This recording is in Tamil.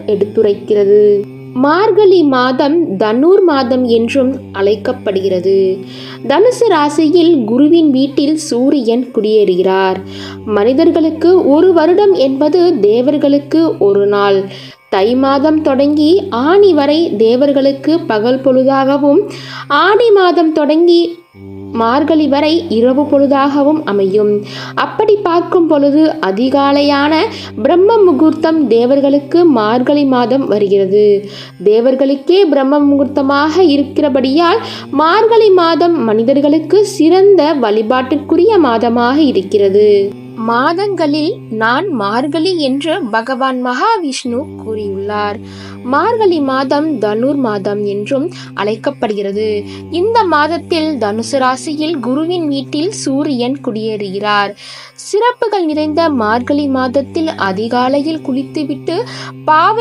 எடுத்துரைக்கிறது. மார்கழி மாதம் தனுர் மாதம் என்றும் அழைக்கப்படுகிறது. தனுசு ராசியில் குருவின் வீட்டில் சூரியன் குடியேறுகிறார். மனிதர்களுக்கு ஒரு வருடம் என்பது தேவர்களுக்கு ஒரு நாள். தை மாதம் தொடங்கி ஆனி வரை தேவர்களுக்கு பகல் பொழுதாகவும், ஆடி மாதம் தொடங்கி மார்கழி வரை இரவு பொழுதாகவும் அமையும். அப்படி பார்க்கும் பொழுது அதிகாலையான பிரம்ம முகூர்த்தம் தேவர்களுக்கு மார்கழி மாதம் வருகிறது. தேவர்களுக்கே பிரம்ம முகூர்த்தமாக இருக்கிறபடியால் மார்கழி மாதம் மனிதர்களுக்கு சிறந்த வழிபாட்டிற்குரிய மாதமாக இருக்கிறது. மாதங்களில் நான் மார்கழி என்று பகவான் மகாவிஷ்ணு கூறியுள்ளார். மார்கழி மாதம் தனுர் மாதம் என்றும் அழைக்கப்படுகிறது. இந்த மாதத்தில் தனுசு ராசியில் குருவின் வீட்டில் சூரியன் குடியேறுகிறார். சிறப்புகள் நிறைந்த மார்கழி மாதத்தில் அதிகாலையில் குளித்துவிட்டு பாவ